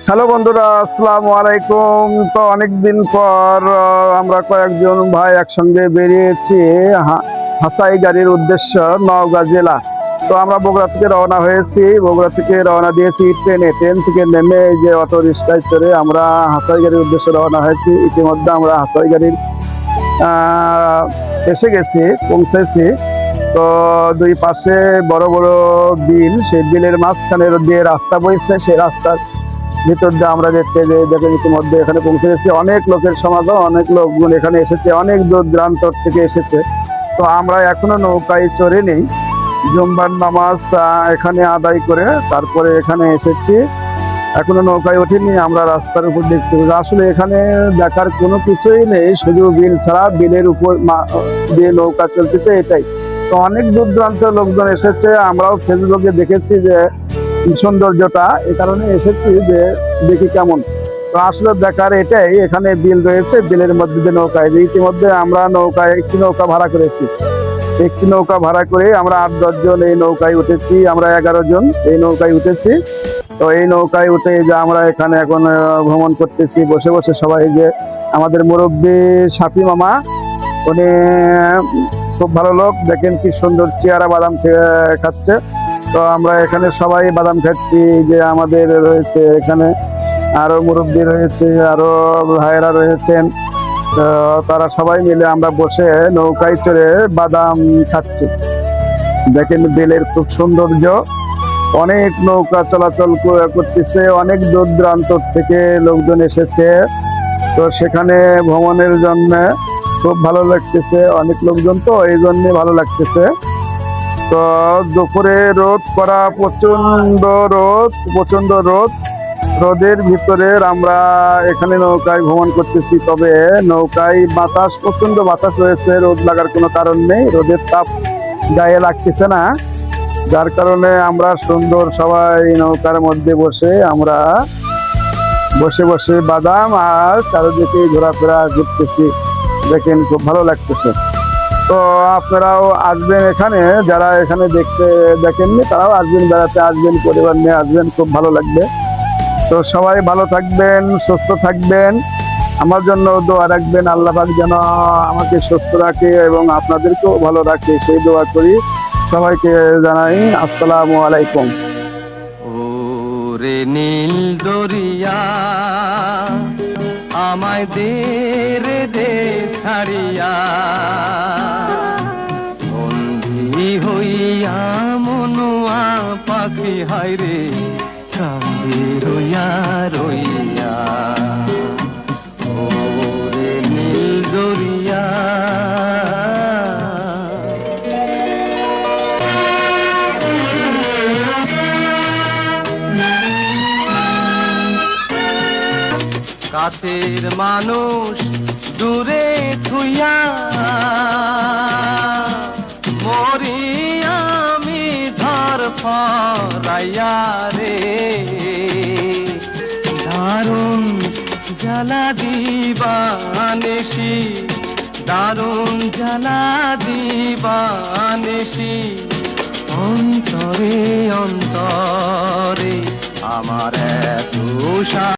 Hello বন্ধুরা, আসসালামু আলাইকুম। তো অনেকদিন পর আমরা কয়েকজন ভাই একসঙ্গে বেরিয়েছি হাসাই গাড়ির উদ্দেশ্য নওগাঁ জেলা। তো আমরা বগুড়া থেকে রওনা হয়েছি, বগুড়া থেকে রওনা দিয়েছি ট্রেন থেকে নেমে এই যে অটো রিক্সায় চড়ে আমরা হাসাই গাড়ির উদ্দেশ্যে রওনা হয়েছি। ইতিমধ্যে আমরা হাসাই গাড়ির এসে গেছি, পৌঁছেছি। তো দুই পাশে বড় বড় বিল, সেই বিলের মাঝখানে দিয়ে রাস্তা বইছে, সেই রাস্তার ভিতর দিয়ে আমরা যাচ্ছি। যে দেখেন ইতিমধ্যে এখানে পৌঁছে গেছি, অনেক লোকের সমাগম, অনেক লোকজন এখানে এসেছে, অনেক দূর দূরান্ত থেকে এসেছে। তো আমরা এখনো নৌকায় চড়ে নেই, জুম্মার নামাজ এখানে আদায় করে তারপরে এখানে এসেছি, এখনো নৌকায় ওঠেনি। আমরা রাস্তার উপর দেখতে পাচ্ছি, আসলে এখানে দেখার কোনো কিছুই নেই, শুধু বিল ছাড়া, বিলের উপর দিয়ে নৌকা চলতেছে, এটাই। তো অনেক দূর দূরান্তের লোকজন এসেছে, আমরাও ফেসবুকে দেখেছি যে সৌন্দর্যটা, এই কারণে এসেছি যে দেখি কেমন। তো আসলে দেখার এটাই, এখানে বিল রয়েছে, বিলের মধ্যে দিয়ে নৌকায়। ইতিমধ্যে আমরা একটি নৌকা ভাড়া করেছি, একটি নৌকা ভাড়া করে আমরা 8-10 জন এই নৌকায় উঠেছি, আমরা 11 জন এই নৌকায় উঠেছি। তো এই নৌকায় উঠে যে আমরা এখানে এখন ভ্রমণ করতেছি বসে বসে সবাই। যে আমাদের মুরব্বী সাফি মামা, উনি খুব ভালো লোক, দেখেন কি সুন্দর চেয়ারা বাদাম খাচ্ছে। তো আমরা এখানে সবাই বাদাম খাচ্ছি। যে আমাদের রয়েছে এখানে আরো মুরব্বী রয়েছে, আরো ভাইয়েরা রয়েছেন, তো তারা সবাই মিলে আমরা বসে নৌকায় চড়ে বাদাম খাচ্ছি। দেখেন বিলের খুব সৌন্দর্য, অনেক নৌকা চলাচল করতেছে, অনেক দূর দূরান্ত থেকে লোকজন এসেছে। তো সেখানে ভ্রমণের জন্য খুব ভালো লাগতেছে, অনেক লোকজন, তো এই জন্য ভালো লাগতেছে। তো দুপুরে রোদ করা, প্রচন্ড রোদ, রোদের ভিতরে আমরা এখানে নৌকায় ভ্রমণ করতেছি। তবে নৌকায় বাতাস, প্রচন্ড বাতাস রয়েছে, রোদ লাগার কোনো কারণ নেই, রোদের তাপ গায়ে লাগতেছে না, যার কারণে আমরা সুন্দর সবাই নৌকার মধ্যে বসে আমরা বসে বাদাম আর চারিদিকে ঘোরাফেরা করতেছি। দেখেন খুব ভালো লাগতেছে। তো আপনারাও আসবেন এখানে, যারা এখানে দেখেননি তারাও আসবেন, বেড়াতে আসবেন, পরিবার নিয়ে আসবেন, খুব ভালো লাগবে। তো সবাই ভালো থাকবেন, সুস্থ থাকবেন, আমার জন্য দোয়া রাখবেন, আল্লাহ পাক যেন আমাকে সুস্থ রাখে এবং আপনাদেরকেও ভালো রাখে, সেই দোয়া করি। সবাইকে জানাই আসসালামু আলাইকুম। ওরে নীল দরিয়া আমায় দে রে দে ছাড়িয়া, বন্ধি হইয়া মনুয়া পাখি হায় রে কান্দে রইয়া রইয়া। ওরে নীল দরিয়া কাছের মানুষ দূরে থুইয়া, মরি আমি ধর ফরাইয়া রে, দারুণ জ্বালা দিবানিসি, দারুণ জ্বালা দিবানিসি, অন্তরে অন্তরে আমার এত